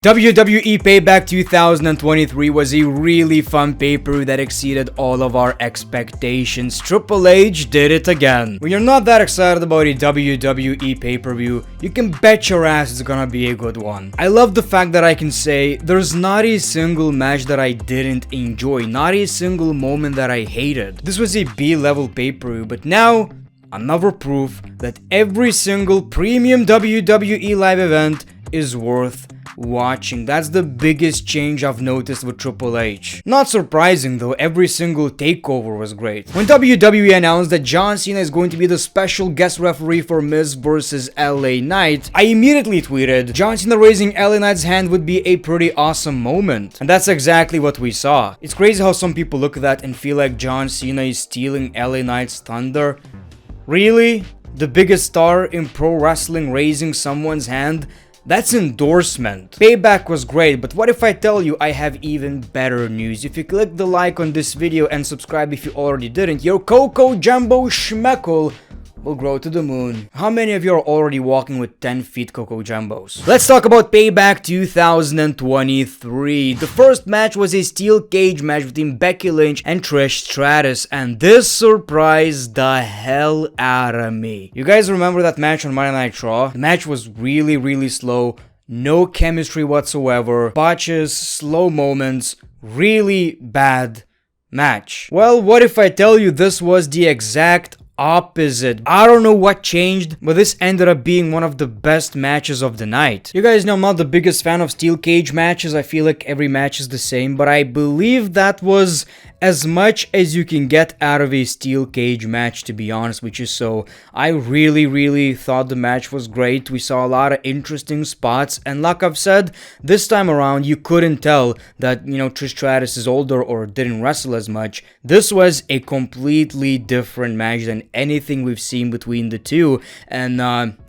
WWE Payback 2023 was a really fun pay-per-view that exceeded all of our expectations. Triple H did it again. When you're not that excited about a WWE pay-per-view, you can bet your ass it's gonna be a good one. I love the fact that I can say there's not a single match that I didn't enjoy, not a single moment that I hated. This was a B-level pay-per-view, but now another proof that every single premium WWE live event is worth watching. That's the biggest change I've noticed with Triple H. Not surprising though, every single takeover was great. When WWE announced that John Cena is going to be the special guest referee for Miz vs LA Knight, I immediately tweeted, John Cena raising LA Knight's hand would be a pretty awesome moment. And that's exactly what we saw. It's crazy how some people look at that and feel like John Cena is stealing LA Knight's thunder. Really? The biggest star in pro wrestling raising someone's hand? That's endorsement. Payback was great, but what if I tell you I have even better news? If you click the like on this video and subscribe if you already didn't, your Coco Jumbo Schmeckle will grow to the moon. How many of you are already walking with 10 feet Coco Jumbos? Let's talk about Payback 2023. The first match was a steel cage match between Becky Lynch and Trish Stratus, and this surprised the hell out of me. You guys remember that match on Monday Night Raw? The match was really slow, no chemistry whatsoever, botches, slow moments, really bad match. Well, what if I tell you this was the exact opposite? I don't know what changed, but this ended up being one of the best matches of the night. You guys know I'm not the biggest fan of steel cage matches. I feel like every match is the same, but I believe that was as much as you can get out of a steel cage match, to be honest with you. So I really thought the match was great. We saw a lot of interesting spots, and like I've said, this time around you couldn't tell that, you know, Trish Stratus is older or didn't wrestle as much. This was a completely different match than anything we've seen between the two, and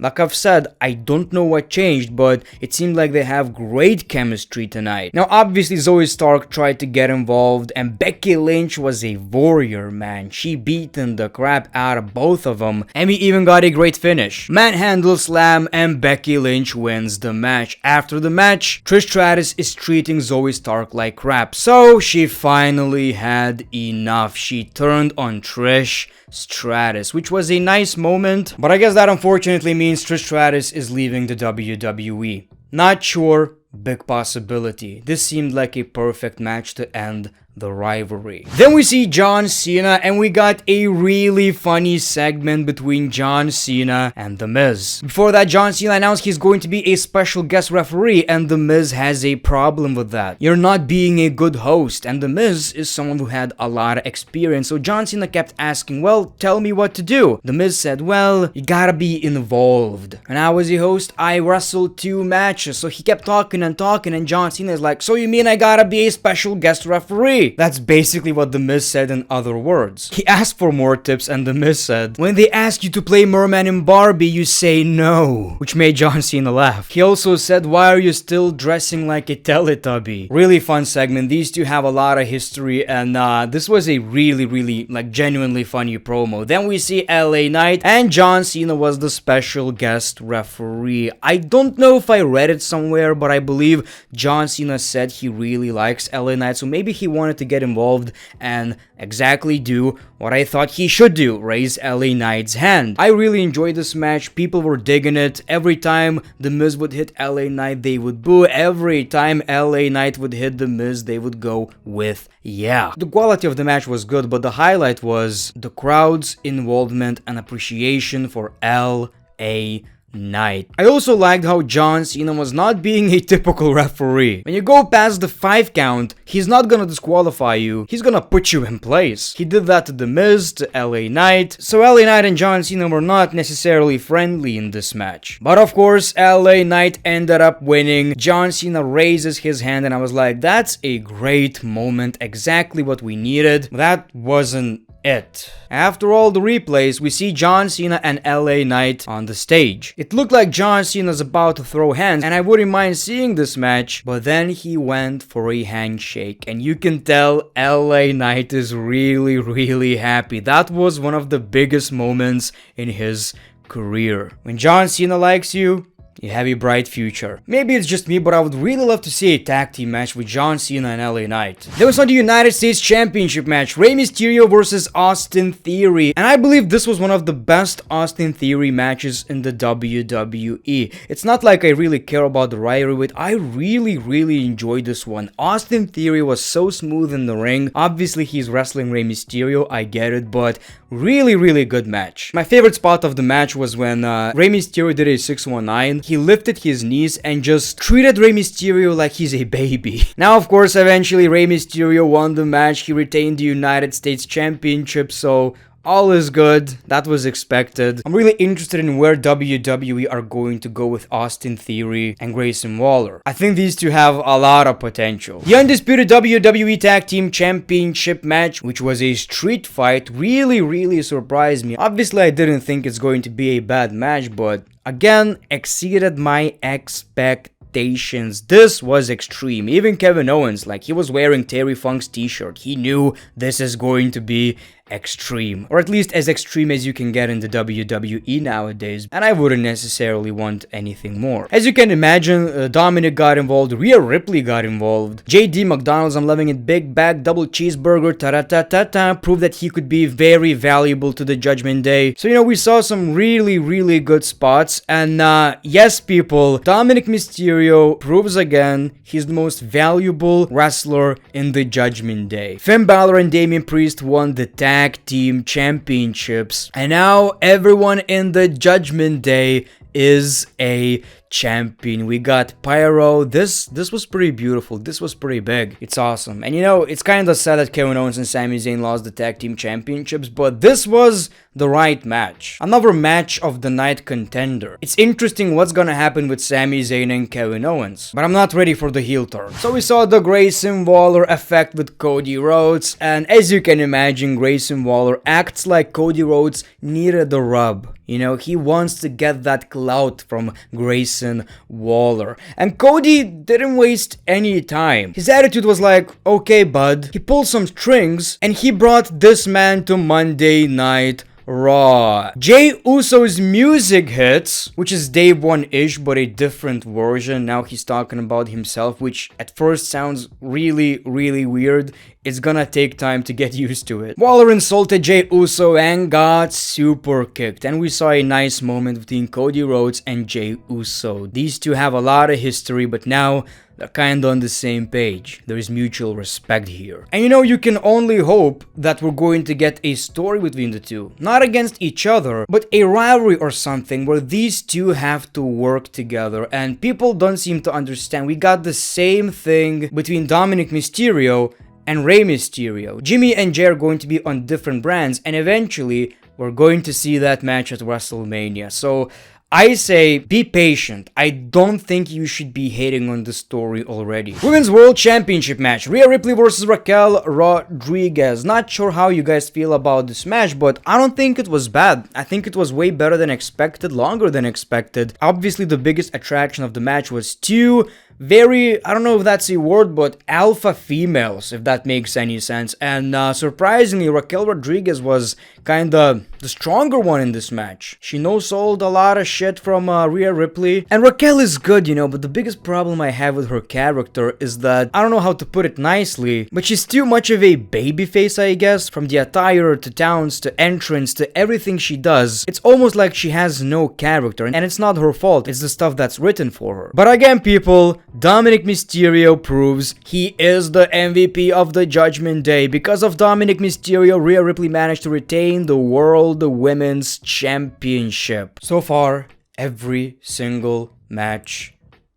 like I've said, I don't know what changed, but it seemed like they have great chemistry tonight. Now obviously Zoe Stark tried to get involved, and Becky Lynch was a warrior, man. She beaten the crap out of both of them, and we even got a great finish. Manhandle slam, and Becky Lynch wins the match. After the match, Trish Stratus is treating Zoe Stark like crap, so she finally had enough. She turned on Trish Stratus, which was a nice moment, but I guess that unfortunately means Trish Stratus is leaving the WWE. Not sure, big possibility. This seemed like a perfect match to end the rivalry. Then we see John Cena, and we got a really funny segment between John Cena and The Miz. Before that, John Cena announced he's going to be a special guest referee, and The Miz has a problem with that. You're not being a good host, and The Miz is someone who had a lot of experience, so John Cena kept asking, well, tell me what to do. The Miz said, well, you gotta be involved. When I was a host, I wrestled 2 matches, so he kept talking, and John Cena is like, so you mean I gotta be a special guest referee? That's basically what The Miz said in other words. He asked for more tips, and The Miz said, when they ask you to play Merman and Barbie, you say no, which made John Cena laugh. He also said, why are you still dressing like a Teletubby? Really fun segment. These two have a lot of history, and this was a really like genuinely funny promo. Then we see LA Knight, and John Cena was the special guest referee. I don't know if I read it somewhere, but I believe John Cena said he really likes LA Knight, so maybe he wanted to get involved and exactly do what I thought he should do, raise LA Knight's hand. I really enjoyed this match. People were digging it. Every time The Miz would hit LA Knight, they would boo. Every time LA Knight would hit The Miz, they would go with yeah. The quality of the match was good, but the highlight was the crowd's involvement and appreciation for LA Knight. I also liked how John Cena was not being a typical referee. When you go past the 5 count, he's not gonna disqualify you, he's gonna put you in place. He did that to The Miz, to LA Knight, so LA Knight and John Cena were not necessarily friendly in this match. But of course, LA Knight ended up winning. John Cena raises his hand, and I was like, that's a great moment, exactly what we needed. That wasn't it. After all the replays, we see John Cena and LA Knight on the stage. It looked like John Cena's about to throw hands, and I wouldn't mind seeing this match, but then he went for a handshake, and you can tell LA Knight is really happy. That was one of the biggest moments in his career. When John Cena likes you, you have a bright future. Maybe it's just me, but I would really love to see a tag team match with John Cena and LA Knight. There was on the United States Championship match, Rey Mysterio versus Austin Theory, and I believe this was one of the best Austin Theory matches in the WWE. It's not like I really care about the rivalry, but I really enjoyed this one. Austin Theory was so smooth in the ring. Obviously, he's wrestling Rey Mysterio, I get it, but really good match. My favorite spot of the match was when Rey Mysterio did a 619. He lifted his knees and just treated Rey Mysterio like he's a baby. Now, of course, eventually Rey Mysterio won the match. He retained the United States Championship, so all is good. That was expected. I'm really interested in where WWE are going to go with Austin Theory and Grayson Waller. I think these two have a lot of potential. The Undisputed WWE Tag Team Championship match, which was a street fight, really surprised me. Obviously, I didn't think it's going to be a bad match, but again, exceeded my expectations. This was extreme. Even Kevin Owens, like, he was wearing Terry Funk's t-shirt. He knew this is going to be extreme, or at least as extreme as you can get in the WWE nowadays, and I wouldn't necessarily want anything more. As you can imagine, Dominic got involved, Rhea Ripley got involved, JD McDonald's, I'm loving it, Big Bag Double Cheeseburger, ta-ta-ta-ta-ta, proved that he could be very valuable to the Judgment Day. So, you know, we saw some really good spots, and yes, people, Dominic Mysterio proves again he's the most valuable wrestler in the Judgment Day. Finn Bálor and Damian Priest won the Tag Team Championships, and now everyone in the Judgment Day is a champion. We got Pyro. This was pretty beautiful. This was pretty big. It's awesome. And you know, it's kind of sad that Kevin Owens and Sami Zayn lost the tag team championships, but this was the right match. Another match of the night contender. It's interesting what's gonna happen with Sami Zayn and Kevin Owens, but I'm not ready for the heel turn. So we saw the Grayson Waller effect with Cody Rhodes, and as you can imagine, Grayson Waller acts like Cody Rhodes needed the rub. You know, he wants to get that clout from Grayson Waller. And Cody didn't waste any time. His attitude was like, okay, bud. He pulled some strings and he brought this man to Monday Night Raw. Jey Uso's music hits, which is day one-ish, but a different version. Now he's talking about himself, which at first sounds really weird. It's gonna take time to get used to it. Waller insulted Jey Uso and got super kicked. And we saw a nice moment between Cody Rhodes and Jey Uso. These two have a lot of history, but now they're kinda on the same page. There is mutual respect here. And you know, you can only hope that we're going to get a story between the two. Not against each other, but a rivalry or something where these two have to work together. And people don't seem to understand. We got the same thing between Dominic Mysterio and Rey Mysterio. Jimmy and Jey are going to be on different brands, and eventually we're going to see that match at WrestleMania. So I say, be patient. I don't think you should be hating on the story already. Women's World Championship match. Rhea Ripley versus Raquel Rodriguez. Not sure how you guys feel about this match, but I don't think it was bad. I think it was way better than expected, longer than expected. Obviously, the biggest attraction of the match was two very, I don't know if that's a word, but alpha females, if that makes any sense. And surprisingly, Raquel Rodriguez was kinda the stronger one in this match. She no-sold a lot of shit from Rhea Ripley. And Raquel is good, you know, but the biggest problem I have with her character is that, I don't know how to put it nicely, but she's too much of a babyface, I guess. From the attire to towns to entrance to everything she does, it's almost like she has no character. And it's not her fault, it's the stuff that's written for her. But again, people, Dominic Mysterio proves he is the MVP of the Judgment Day. Because of Dominic Mysterio, Rhea Ripley managed to retain the World Women's Championship. So far, every single match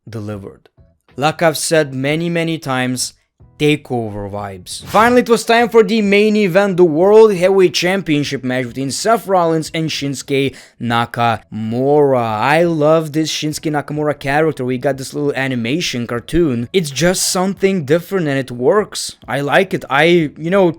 delivered. Like I've said many times, takeover vibes. Finally, it was time for the main event, the World Heavyweight Championship match between Seth Rollins and Shinsuke Nakamura. I love this Shinsuke Nakamura character. We got this little animation cartoon. It's just something different and it works. I like it. I,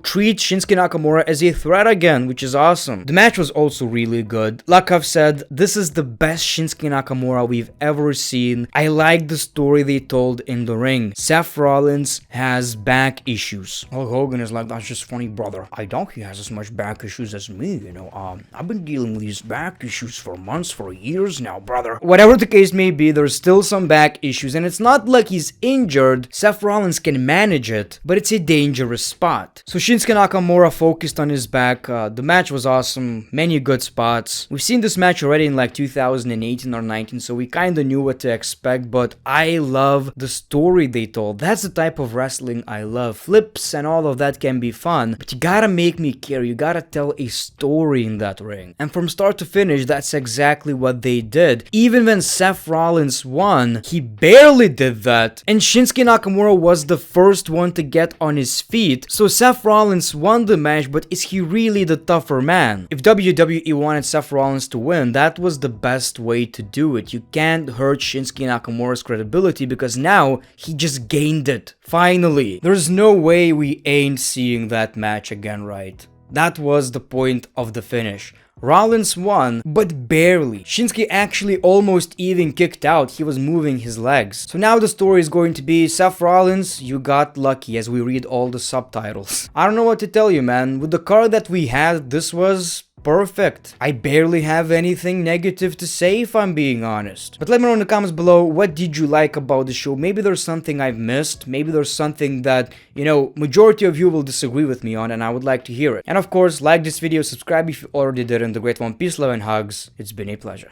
treat Shinsuke Nakamura as a threat again, which is awesome. The match was also really good. Like I've said, this is the best Shinsuke Nakamura we've ever seen. I like the story they told in the ring. Seth Rollins has has back issues. Hulk Hogan is like, that's just funny, brother. I doubt he has as much back issues as me, you know. I've been dealing with these back issues for months, for years now, brother. Whatever the case may be, there's still some back issues, and it's not like he's injured. Seth Rollins can manage it, but it's a dangerous spot. So Shinsuke Nakamura focused on his back. The match was awesome, many good spots. We've seen this match already in like 2018 or 19, so we kinda knew what to expect, but I love the story they told. That's the type of wrestling I love. Flips and all of that can be fun, but you gotta make me care. You gotta tell a story in that ring. And from start to finish, that's exactly what they did. Even when Seth Rollins won, he barely did that. And Shinsuke Nakamura was the first one to get on his feet. So Seth Rollins won the match, but is he really the tougher man? If WWE wanted Seth Rollins to win, that was the best way to do it. You can't hurt Shinsuke Nakamura's credibility because now he just gained it. Finally. There's no way we ain't seeing that match again, right? That was the point of the finish. Rollins won, but barely. Shinsuke actually almost even kicked out. He was moving his legs. So now the story is going to be, Seth Rollins, you got lucky, as we read all the subtitles. I don't know what to tell you, man. With the card that we had, this was perfect. I barely have anything negative to say, if I'm being honest. But let me know in the comments below, what did you like about the show? Maybe there's something I've missed. Maybe there's something that, you know, majority of you will disagree with me on, and I would like to hear it. And of course, like this video, subscribe if you already didn't. The Great One, peace, love, and hugs. It's been a pleasure.